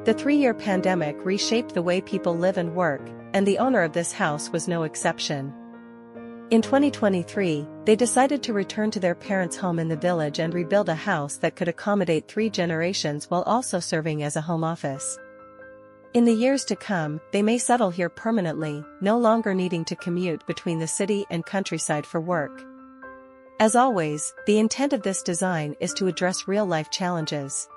The 3-year pandemic reshaped the way people live and work, and the owner of this house was no exception. In 2023, they decided to return to their parents' home in the village and rebuild a house that could accommodate 3 generations while also serving as a home office. In the years to come, they may settle here permanently, no longer needing to commute between the city and countryside for work. As always, the intent of this design is to address real-life challenges.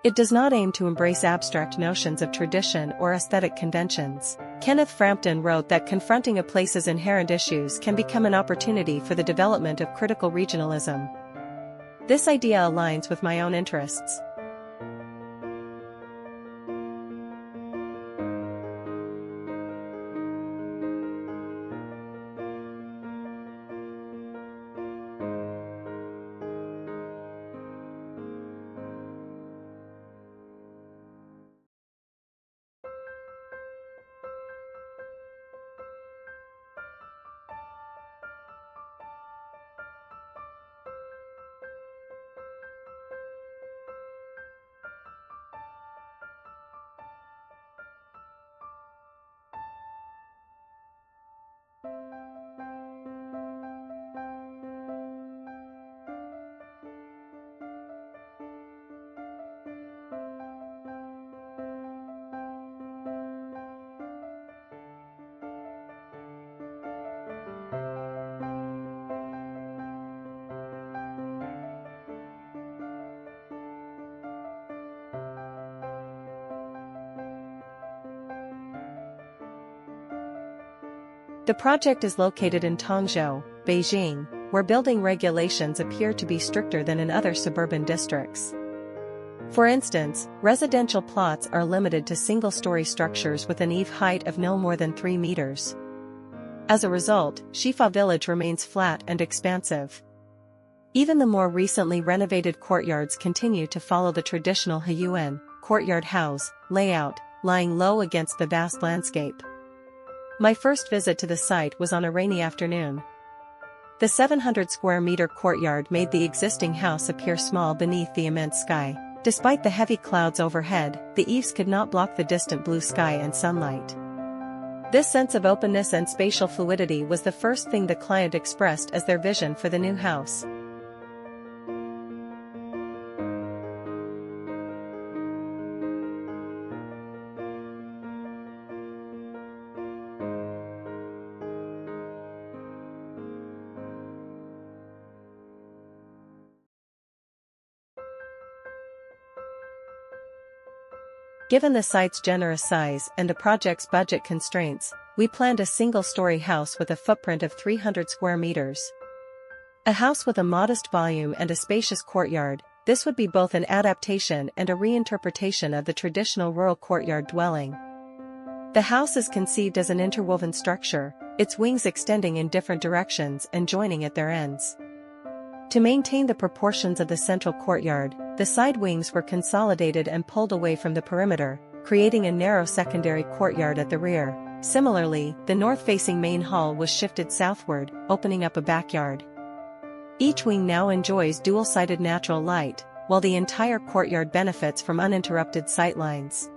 It does not aim to embrace abstract notions of tradition or aesthetic conventions. Kenneth Frampton wrote that confronting a place's inherent issues can become an opportunity for the development of critical regionalism. This idea aligns with my own interests. The project is located in Tongzhou, Beijing, where building regulations appear to be stricter than in other suburban districts. For instance, residential plots are limited to single-story structures with an eave height of no more than 3 meters. As a result, Shifa village remains flat and expansive. Even the more recently renovated courtyards continue to follow the traditional Heyuan courtyard house layout, lying low against the vast landscape. My first visit to the site was on a rainy afternoon. The 700-square-meter courtyard made the existing house appear small beneath the immense sky. Despite the heavy clouds overhead, the eaves could not block the distant blue sky and sunlight. This sense of openness and spatial fluidity was the first thing the client expressed as their vision for the new house. Given the site's generous size and the project's budget constraints, we planned a single-story house with a footprint of 300 square meters. A house with a modest volume and a spacious courtyard, this would be both an adaptation and a reinterpretation of the traditional rural courtyard dwelling. The house is conceived as an interwoven structure, its wings extending in different directions and joining at their ends. To maintain the proportions of the central courtyard, the side wings were consolidated and pulled away from the perimeter, creating a narrow secondary courtyard at the rear. Similarly, the north-facing main hall was shifted southward, opening up a backyard. Each wing now enjoys dual-sided natural light, while the entire courtyard benefits from uninterrupted sightlines.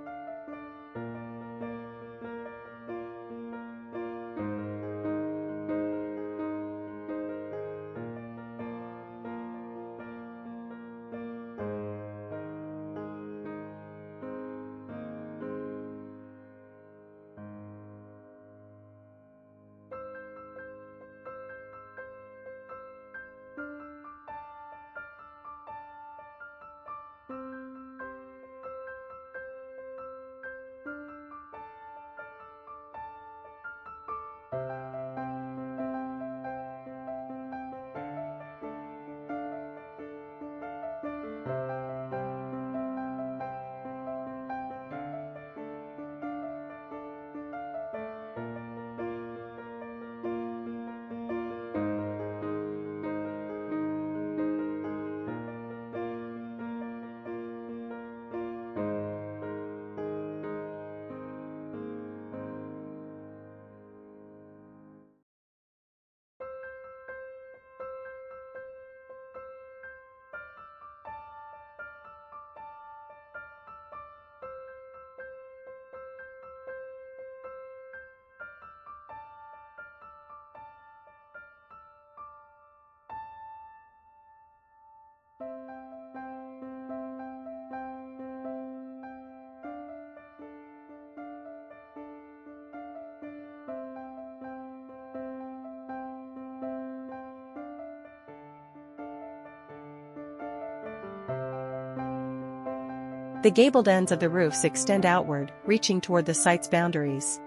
The gabled ends of the roofs extend outward, reaching toward the site's boundaries.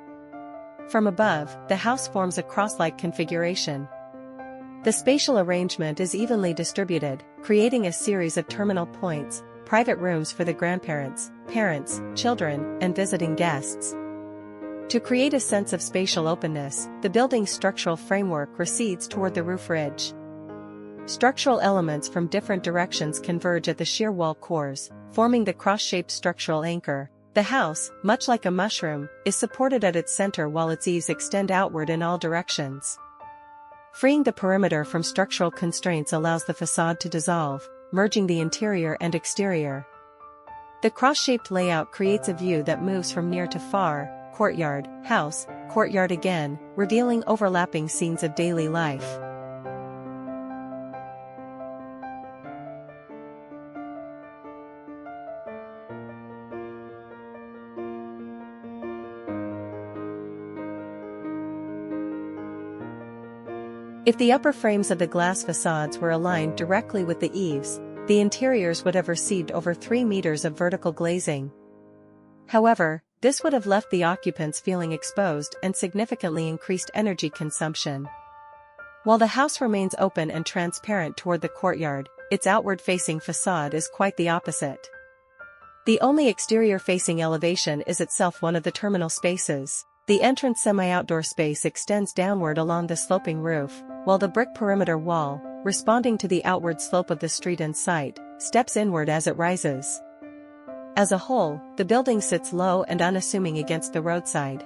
From above, the house forms a cross-like configuration. The spatial arrangement is evenly distributed, creating a series of terminal points, private rooms for the grandparents, parents, children, and visiting guests. To create a sense of spatial openness, the building's structural framework recedes toward the roof ridge. Structural elements from different directions converge at the shear wall cores, forming the cross-shaped structural anchor. The house, much like a mushroom, is supported at its center while its eaves extend outward in all directions. Freeing the perimeter from structural constraints allows the façade to dissolve, merging the interior and exterior. The cross-shaped layout creates a view that moves from near to far, courtyard, house, courtyard again, revealing overlapping scenes of daily life. If the upper frames of the glass facades were aligned directly with the eaves, the interiors would have received over 3 meters of vertical glazing. However, this would have left the occupants feeling exposed and significantly increased energy consumption. While the house remains open and transparent toward the courtyard, its outward-facing facade is quite the opposite. The only exterior-facing elevation is itself one of the terminal spaces. The entrance semi-outdoor space extends downward along the sloping roof, while the brick perimeter wall, responding to the outward slope of the street and site, steps inward as it rises. As a whole, the building sits low and unassuming against the roadside.